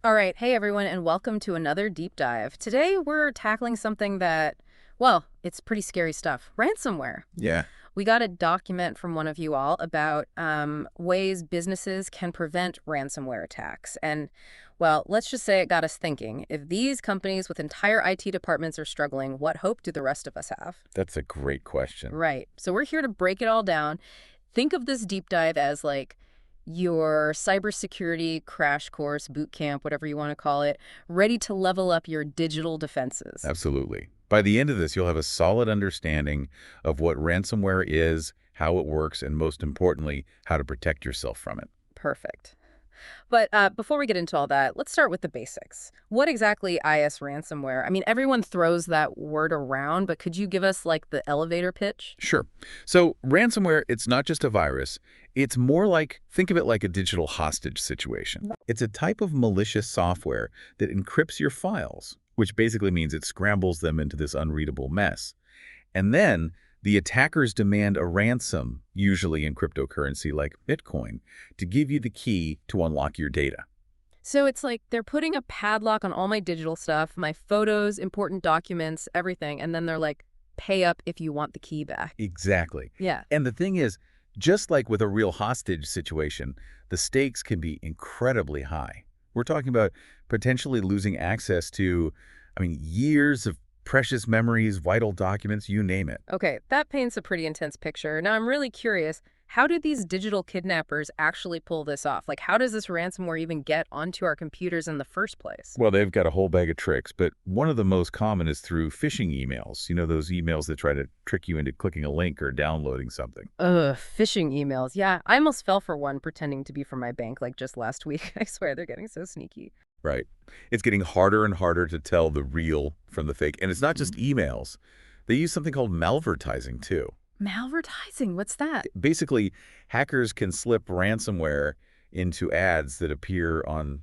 All right. Hey, everyone, and welcome to another deep dive. Today, we're tackling something that, well, it's pretty scary stuff. Ransomware. Yeah. We got a document from one of you all about ways businesses can prevent ransomware attacks. And, well, let's just say it got us thinking. If these companies with entire IT departments are struggling, what hope do the rest of us have? That's a great question. Right. So we're here to break it all down. Think of this deep dive as like your cybersecurity crash course, boot camp, whatever you want to call it, ready to level up your digital defenses. Absolutely. By the end of this, you'll have a solid understanding of what ransomware is, how it works, and most importantly, how to protect yourself from it. Perfect. But before we get into all that, let's start with the basics. What exactly is ransomware? I mean, everyone throws that word around, but could you give us like the elevator pitch? Sure. So ransomware, it's not just a virus. It's more like, think of it like a digital hostage situation. It's a type of malicious software that encrypts your files, which basically means it scrambles them into this unreadable mess. And then the attackers demand a ransom, usually in cryptocurrency like Bitcoin, to give you the key to unlock your data. So it's like they're putting a padlock on all my digital stuff, my photos, important documents, everything, and then they're like, pay up if you want the key back. Exactly. Yeah. And the thing is, just like with a real hostage situation, the stakes can be incredibly high. We're talking about potentially losing access to, years of precious memories, vital documents, you name it. Okay, that paints a pretty intense picture. Now I'm really curious, how do these digital kidnappers actually pull this off? Like, how does this ransomware even get onto our computers in the first place? Well, they've got a whole bag of tricks, but one of the most common is through phishing emails. You know, those emails that try to trick you into clicking a link or downloading something. Ugh, phishing emails. Yeah, I almost fell for one pretending to be from my bank like just last week. I swear they're getting so sneaky. Right. It's getting harder and harder to tell the real from the fake. And it's not just emails. They use something called malvertising, too. Malvertising, what's that? Basically, hackers can slip ransomware into ads that appear on,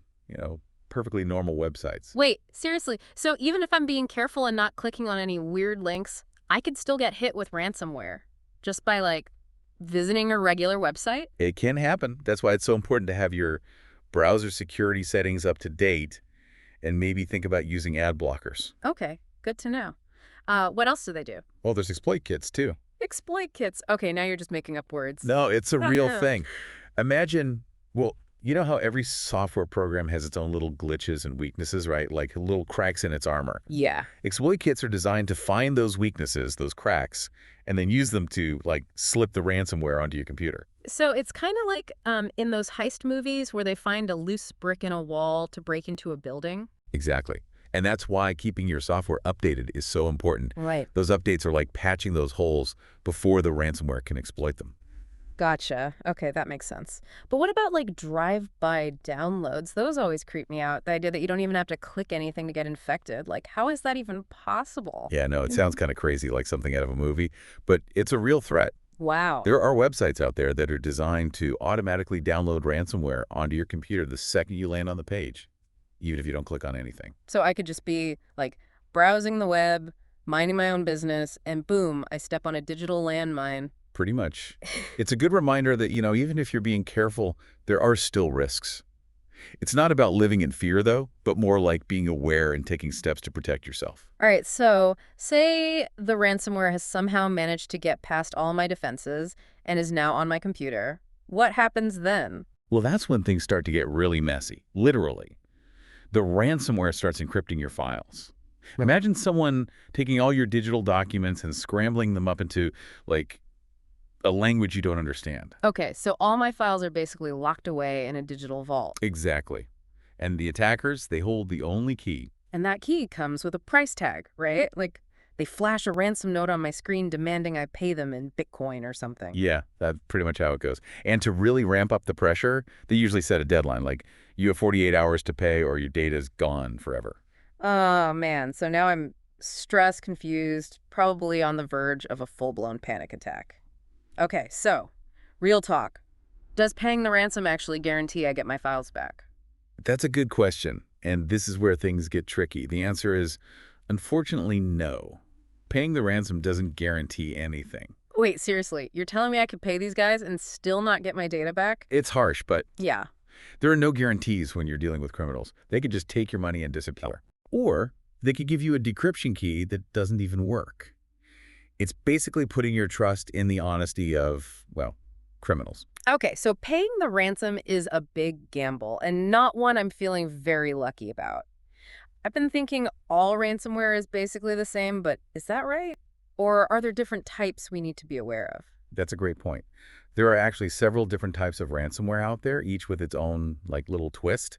perfectly normal websites. Wait, seriously, so even if I'm being careful and not clicking on any weird links, I could still get hit with ransomware just by like visiting a regular website? It can happen. That's why it's so important to have your browser security settings up to date and maybe think about using ad blockers. Okay, good to know. What else do they do? Well, there's exploit kits, too. Exploit kits. Okay, now you're just making up words. No, it's a real thing. Imagine, well, you know how every software program has its own little glitches and weaknesses, right? Like little cracks in its armor. Yeah. Exploit kits are designed to find those weaknesses, those cracks, and then use them to, like, slip the ransomware onto your computer. So it's kind of like in those heist movies where they find a loose brick in a wall to break into a building. Exactly. And that's why keeping your software updated is so important. Right. Those updates are like patching those holes before the ransomware can exploit them. Gotcha. Okay, that makes sense. But what about like drive-by downloads? Those always creep me out. The idea that you don't even have to click anything to get infected. Like, how is that even possible? Yeah, no, it sounds kind of crazy, like something out of a movie, but it's a real threat. Wow. There are websites out there that are designed to automatically download ransomware onto your computer the second you land on the page, even if you don't click on anything. So I could just be like browsing the web, minding my own business, and boom, I step on a digital landmine. Pretty much. It's a good reminder that, even if you're being careful, there are still risks. It's not about living in fear, though, but more like being aware and taking steps to protect yourself. All right, so say the ransomware has somehow managed to get past all my defenses and is now on my computer. What happens then? Well, that's when things start to get really messy, literally. The ransomware starts encrypting your files. Imagine someone taking all your digital documents and scrambling them up into, like, a language you don't understand. Okay, so all my files are basically locked away in a digital vault. Exactly. And the attackers, they hold the only key. And that key comes with a price tag, right? Like they flash a ransom note on my screen demanding I pay them in Bitcoin or something. Yeah, that's pretty much how it goes. And to really ramp up the pressure, they usually set a deadline, like you have 48 hours to pay or your data's gone forever. Oh, man. So now I'm stressed, confused, probably on the verge of a full-blown panic attack. Okay, so real talk. Does paying the ransom actually guarantee I get my files back? That's a good question, and this is where things get tricky. The answer is, unfortunately, no. Paying the ransom doesn't guarantee anything. Wait, seriously, you're telling me I could pay these guys and still not get my data back? It's harsh, but Yeah. There are no guarantees when you're dealing with criminals. They could just take your money and disappear. Or they could give you a decryption key that doesn't even work. It's basically putting your trust in the honesty of, well, criminals. Okay, so paying the ransom is a big gamble and not one I'm feeling very lucky about. I've been thinking all ransomware is basically the same, but is that right? Or are there different types we need to be aware of? That's a great point. There are actually several different types of ransomware out there, each with its own, like, little twist.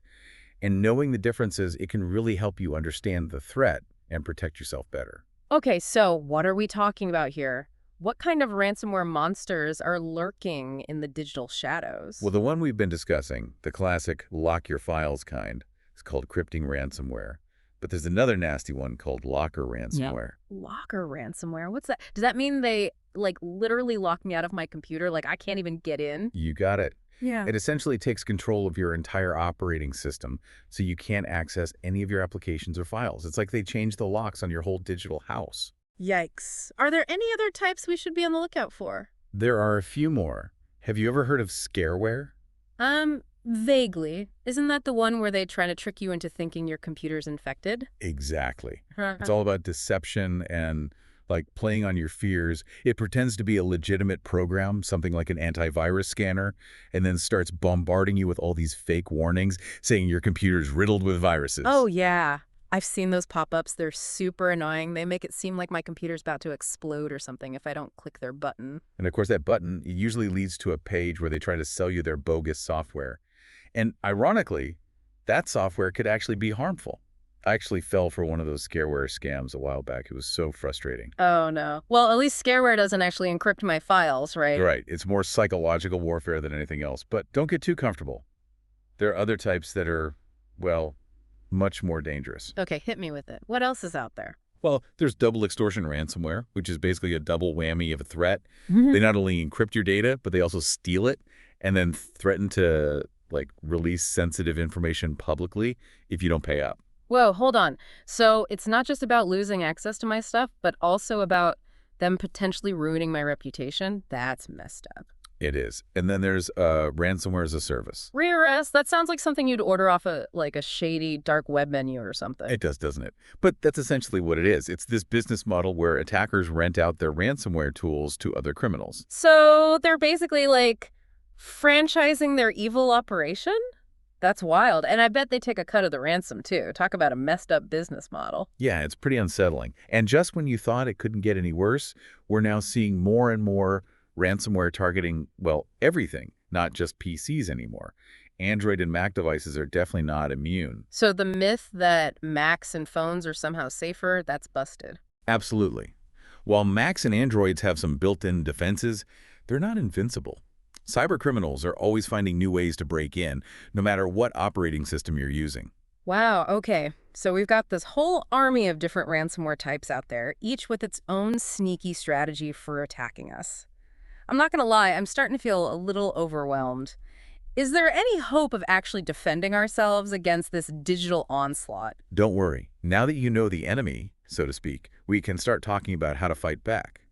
And knowing the differences, it can really help you understand the threat and protect yourself better. Okay, so what are we talking about here? What kind of ransomware monsters are lurking in the digital shadows? Well, the one we've been discussing, the classic lock your files kind, is called crypting ransomware. But there's another nasty one called locker ransomware. Locker ransomware? What's that? Does that mean they, like, literally lock me out of my computer? Like, I can't even get in? You got it. Yeah. It essentially takes control of your entire operating system so you can't access any of your applications or files. It's like they changed the locks on your whole digital house. Yikes. Are there any other types we should be on the lookout for? There are a few more. Have you ever heard of scareware? Vaguely. Isn't that the one where they try to trick you into thinking your computer's infected? Exactly. It's all about deception and like playing on your fears. It pretends to be a legitimate program, something like an antivirus scanner, and then starts bombarding you with all these fake warnings saying your computer's riddled with viruses. Oh, yeah. I've seen those pop-ups. They're super annoying. They make it seem like my computer's about to explode or something if I don't click their button. And of course, that button usually leads to a page where they try to sell you their bogus software. And ironically, that software could actually be harmful. I actually fell for one of those scareware scams a while back. It was so frustrating. Oh, no. Well, at least scareware doesn't actually encrypt my files, right? Right. It's more psychological warfare than anything else. But don't get too comfortable. There are other types that are, well, much more dangerous. Okay, hit me with it. What else is out there? Well, there's double extortion ransomware, which is basically a double whammy of a threat. They not only encrypt your data, but they also steal it and then threaten to, like, release sensitive information publicly if you don't pay up. Whoa, hold on. So it's not just about losing access to my stuff, but also about them potentially ruining my reputation? That's messed up. It is. And then there's ransomware as a service. RAS, that sounds like something you'd order off a shady dark web menu or something. It does, doesn't it? But that's essentially what it is. It's this business model where attackers rent out their ransomware tools to other criminals. So they're basically like franchising their evil operation? That's wild. And I bet they take a cut of the ransom, too. Talk about a messed up business model. Yeah, it's pretty unsettling. And just when you thought it couldn't get any worse, we're now seeing more and more ransomware targeting, well, everything, not just PCs anymore. Android and Mac devices are definitely not immune. So the myth that Macs and phones are somehow safer, that's busted. Absolutely. While Macs and Androids have some built-in defenses, they're not invincible. Cybercriminals are always finding new ways to break in, no matter what operating system you're using. Wow, okay. So we've got this whole army of different ransomware types out there, each with its own sneaky strategy for attacking us. I'm not going to lie, I'm starting to feel a little overwhelmed. Is there any hope of actually defending ourselves against this digital onslaught? Don't worry. Now that you know the enemy, so to speak, we can start talking about how to fight back.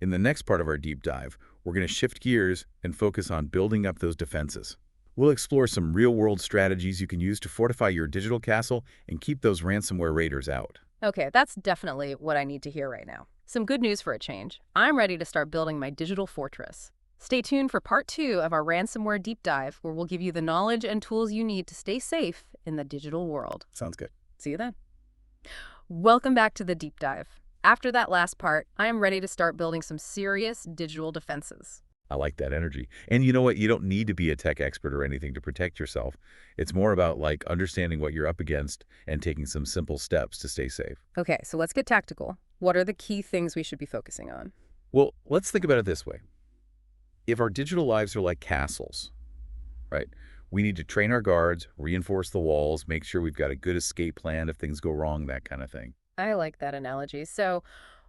In the next part of our deep dive, we're going to shift gears and focus on building up those defenses. We'll explore some real-world strategies you can use to fortify your digital castle and keep those ransomware raiders out. Okay, that's definitely what I need to hear right now. Some good news for a change. I'm ready to start building my digital fortress. Stay tuned for part 2 of our ransomware deep dive, where we'll give you the knowledge and tools you need to stay safe in the digital world. Sounds good. See you then. Welcome back to the deep dive. After that last part, I am ready to start building some serious digital defenses. I like that energy. And you know what? You don't need to be a tech expert or anything to protect yourself. It's more about like understanding what you're up against and taking some simple steps to stay safe. Okay, so let's get tactical. What are the key things we should be focusing on? Well, let's think about it this way. If our digital lives are like castles, right? We need to train our guards, reinforce the walls, make sure we've got a good escape plan if things go wrong, that kind of thing. I like that analogy. So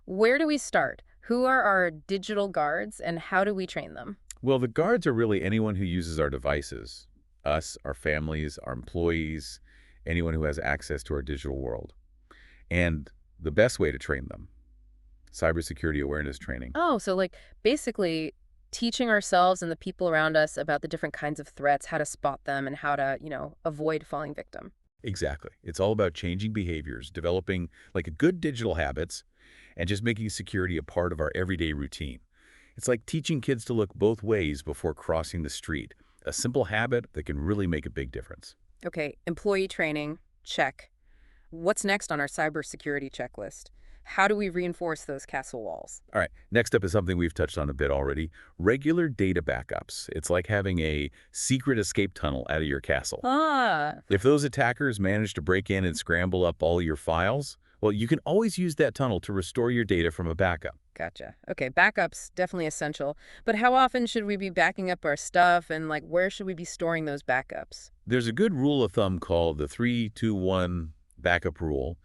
where do we start? Who are our digital guards and how do we train them? Well, the guards are really anyone who uses our devices. Us, our families, our employees, anyone who has access to our digital world. And the best way to train them, cybersecurity awareness training. Oh, so like basically teaching ourselves and the people around us about the different kinds of threats, how to spot them, and how to, avoid falling victim. Exactly. It's all about changing behaviors, developing like good digital habits, and just making security a part of our everyday routine. It's like teaching kids to look both ways before crossing the street, a simple habit that can really make a big difference. Okay, employee training, check. What's next on our cybersecurity checklist? How do we reinforce those castle walls? All right, next up is something we've touched on a bit already, regular data backups. It's like having a secret escape tunnel out of your castle. Ah, If those attackers manage to break in and scramble up all your files, well, you can always use that tunnel to restore your data from a backup. gotcha. Okay, backups, definitely essential. But how often should we be backing up our stuff and where should we be storing those backups? There's a good rule of thumb called the 3-2-1 backup rule.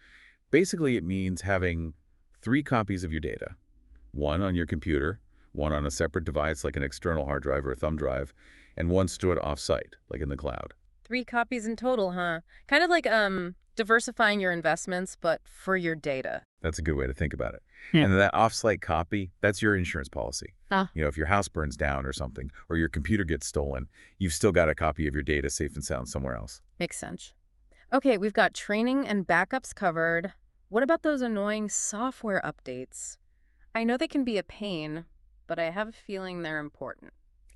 Basically, it means having 3 copies of your data, one on your computer, one on a separate device like an external hard drive or a thumb drive, and one stored off-site, like in the cloud. 3 copies in total, huh? Kind of like diversifying your investments, but for your data. That's a good way to think about it. Yeah. And that off-site copy, that's your insurance policy. Ah, If your house burns down or something, or your computer gets stolen, you've still got a copy of your data safe and sound somewhere else. makes sense. Okay, we've got training and backups covered. What about those annoying software updates? I know they can be a pain, but I have a feeling they're important.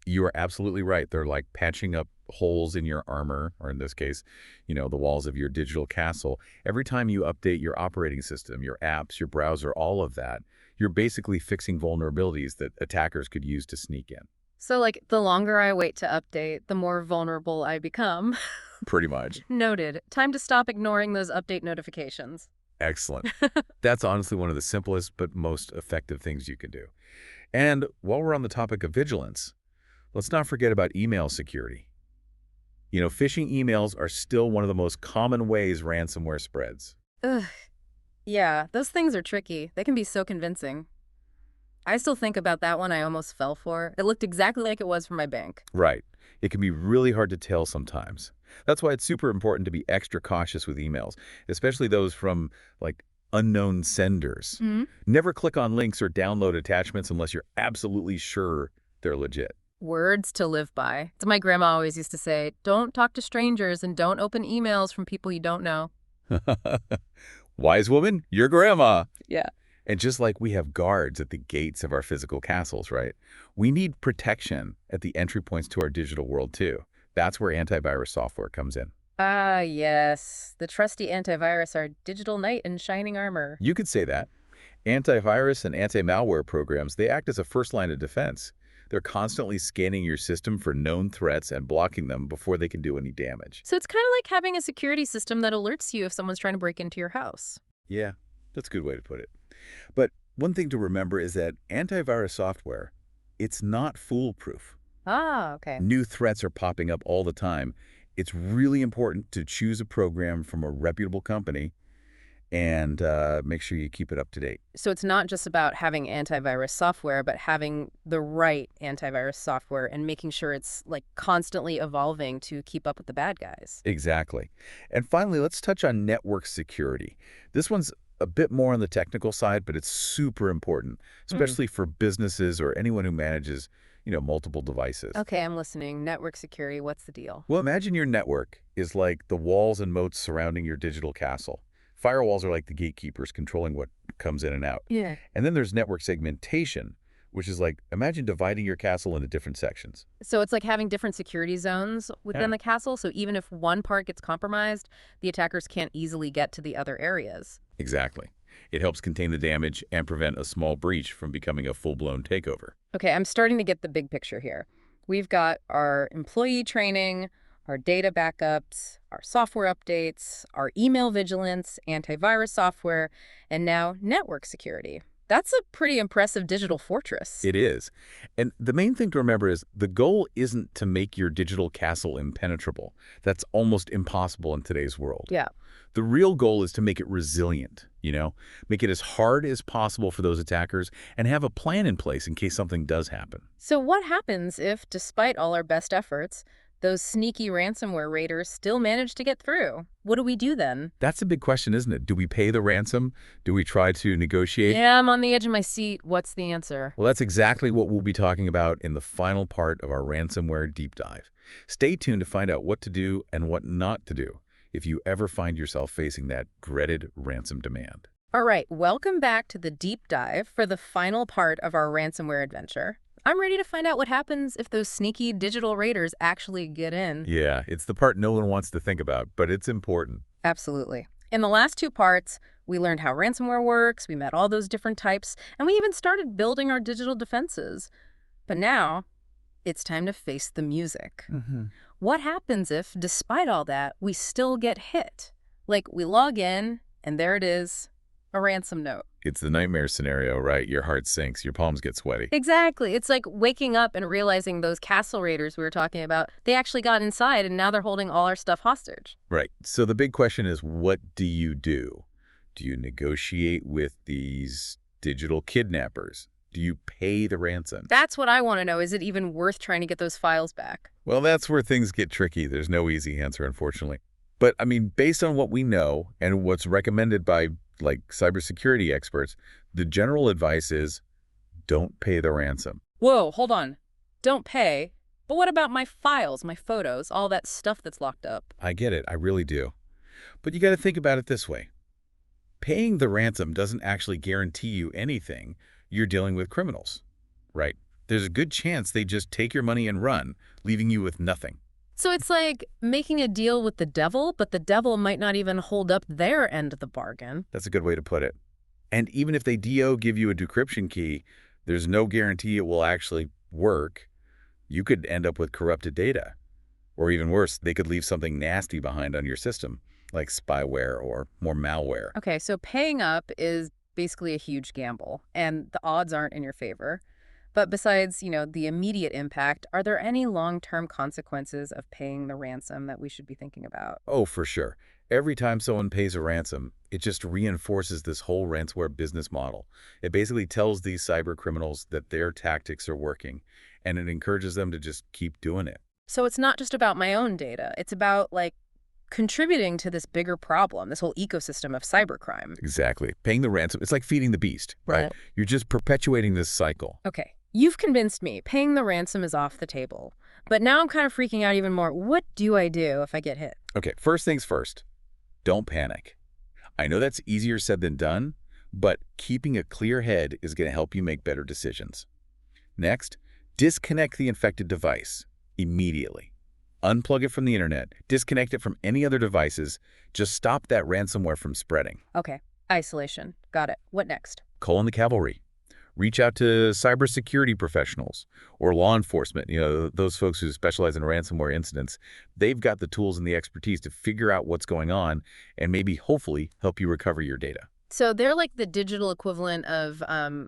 You are absolutely right. They're like patching up holes in your armor, or in this case, the walls of your digital castle. Every time you update your operating system, your apps, your browser, all of that, you're basically fixing vulnerabilities that attackers could use to sneak in. So, the longer I wait to update, the more vulnerable I become. Pretty much. Noted. Time to stop ignoring those update notifications. Excellent. That's honestly one of the simplest but most effective things you can do. And while we're on the topic of vigilance, let's not forget about email security. Phishing emails are still one of the most common ways ransomware spreads. Ugh. Yeah, those things are tricky. They can be so convincing. I still think about that one I almost fell for. It looked exactly like it was from my bank. Right. It can be really hard to tell sometimes. That's why it's super important to be extra cautious with emails, especially those from, unknown senders. Hmm. Never click on links or download attachments unless you're absolutely sure they're legit. Words to live by. So my grandma always used to say, don't talk to strangers and don't open emails from people you don't know. Wise woman, your grandma. Yeah. And just like we have guards at the gates of our physical castles, right? We need protection at the entry points to our digital world, too. That's where antivirus software comes in. Ah, yes. The trusty antivirus, our digital knight in shining armor. You could say that. Antivirus and anti-malware programs, they act as a first line of defense. They're constantly scanning your system for known threats and blocking them before they can do any damage. So it's kind of like having a security system that alerts you if someone's trying to break into your house. Yeah, that's a good way to put it. But one thing to remember is that antivirus software, it's not foolproof. Ah, okay. New threats are popping up all the time. It's really important to choose a program from a reputable company and make sure you keep it up to date. So it's not just about having antivirus software, but having the right antivirus software and making sure it's constantly evolving to keep up with the bad guys. Exactly. And finally, let's touch on network security. This one's a bit more on the technical side, but it's super important, especially for businesses or anyone who manages, multiple devices. Okay, I'm listening. Network security, what's the deal? Well, imagine your network is like the walls and moats surrounding your digital castle. Firewalls are like the gatekeepers controlling what comes in and out. Yeah. And then there's network segmentation, which is imagine dividing your castle into different sections. So it's like having different security zones within the castle, so even if one part gets compromised, the attackers can't easily get to the other areas. Exactly. It helps contain the damage and prevent a small breach from becoming a full-blown takeover. Okay, I'm starting to get the big picture here. We've got our employee training, our data backups, our software updates, our email vigilance, antivirus software, and now network security. That's a pretty impressive digital fortress. It is. And the main thing to remember is the goal isn't to make your digital castle impenetrable. That's almost impossible in today's world. Yeah. The real goal is to make it resilient, make it as hard as possible for those attackers and have a plan in place in case something does happen. So what happens if, despite all our best efforts, those sneaky ransomware raiders still manage to get through. What do we do then? That's a big question, isn't it? Do we pay the ransom? Do we try to negotiate? Yeah, I'm on the edge of my seat. What's the answer? Well, that's exactly what we'll be talking about in the final part of our ransomware deep dive. Stay tuned to find out what to do and what not to do if you ever find yourself facing that dreaded ransom demand. All right, welcome back to the deep dive for the final part of our ransomware adventure. I'm ready to find out what happens if those sneaky digital raiders actually get in. Yeah, it's the part no one wants to think about, but it's important. Absolutely. In the last two parts, we learned how ransomware works, we met all those different types, and we even started building our digital defenses. But now, it's time to face the music. What happens if, despite all that, we still get hit? Like, we log in, and there it is, a ransom note. It's the nightmare scenario, right? Your heart sinks, your palms get sweaty. Exactly. It's like waking up and realizing those castle raiders we were talking about, they actually got inside, and now they're holding all our stuff hostage. Right. So the big question is, what do you do? Do you negotiate with these digital kidnappers? Do you pay the ransom? That's what I want to know. Is it even worth trying to get those files back? Well, that's where things get tricky. There's no easy answer, unfortunately. But, I mean, based on what we know and what's recommended by, like, cybersecurity experts, the general advice is don't pay the ransom. Whoa, hold on. Don't pay. But what about my files, my photos, all that stuff that's locked up? I get it. I really do. But you got to think about it this way. Paying the ransom doesn't actually guarantee you anything. You're dealing with criminals, right? There's a good chance they just take your money and run, leaving you with nothing. So it's like making a deal with the devil, but the devil might not even hold up their end of the bargain. That's a good way to put it. And even if they give you a decryption key, there's no guarantee it will actually work. You could end up with corrupted data. Or even worse, they could leave something nasty behind on your system, like spyware or more malware. Okay, so paying up is basically a huge gamble, and the odds aren't in your favor. But besides, the immediate impact, are there any long-term consequences of paying the ransom that we should be thinking about? Oh, for sure. Every time someone pays a ransom, it just reinforces this whole ransomware business model. It basically tells these cyber criminals that their tactics are working, and it encourages them to just keep doing it. So it's not just about my own data. It's about, contributing to this bigger problem, this whole ecosystem of cybercrime. Exactly. Paying the ransom, it's like feeding the beast, right? Right. You're just perpetuating this cycle. Okay, you've convinced me. Paying the ransom is off the table. But now I'm kind of freaking out even more. What do I do if I get hit? Okay, first things first, don't panic. I know that's easier said than done, but keeping a clear head is going to help you make better decisions. Next, disconnect the infected device immediately. Unplug it from the internet, disconnect it from any other devices, just stop that ransomware from spreading. Okay, isolation. Got it. What next? Call in the cavalry. Reach out to cybersecurity professionals or law enforcement, those folks who specialize in ransomware incidents. They've got the tools and the expertise to figure out what's going on and maybe, hopefully, help you recover your data. So they're like the digital equivalent of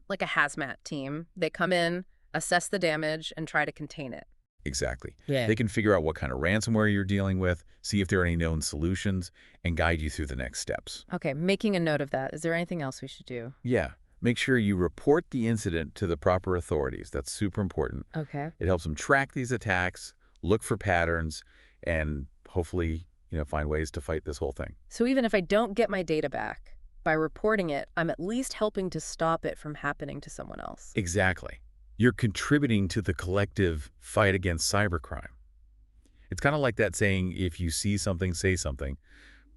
like a hazmat team. They come in, assess the damage, and try to contain it. Exactly. Yeah. They can figure out what kind of ransomware you're dealing with, see if there are any known solutions, and guide you through the next steps. Okay, making a note of that. Is there anything else we should do? Yeah. Make sure you report the incident to the proper authorities. That's super important. Okay. It helps them track these attacks, look for patterns, and hopefully, find ways to fight this whole thing. So even if I don't get my data back, by reporting it, I'm at least helping to stop it from happening to someone else. Exactly. You're contributing to the collective fight against cybercrime. It's kind of like that saying, if you see something, say something,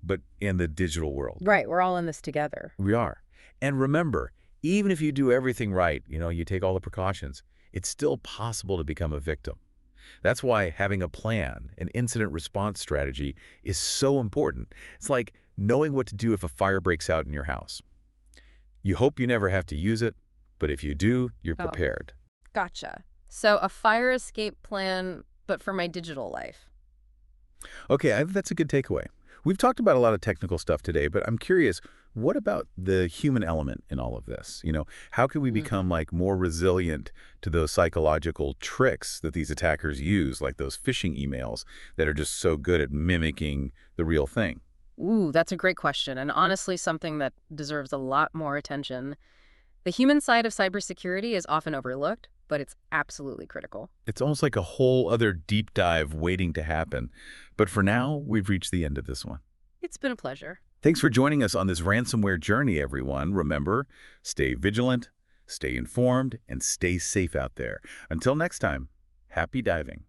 but in the digital world. Right, we're all in this together. We are. And remember, even if you do everything right, you take all the precautions, it's still possible to become a victim. That's why having a plan, an incident response strategy, is so important. It's like knowing what to do if a fire breaks out in your house. You hope you never have to use it, but if you do, you're prepared. Gotcha. So a fire escape plan, but for my digital life. Okay, that's a good takeaway. We've talked about a lot of technical stuff today, but I'm curious, what about the human element in all of this? How can we become more resilient to those psychological tricks that these attackers use, like those phishing emails that are just so good at mimicking the real thing? Ooh, that's a great question, and honestly something that deserves a lot more attention. The human side of cybersecurity is often overlooked, but it's absolutely critical. It's almost like a whole other deep dive waiting to happen. But for now, we've reached the end of this one. It's been a pleasure. Thanks for joining us on this ransomware journey, everyone. Remember, stay vigilant, stay informed, and stay safe out there. Until next time, happy diving.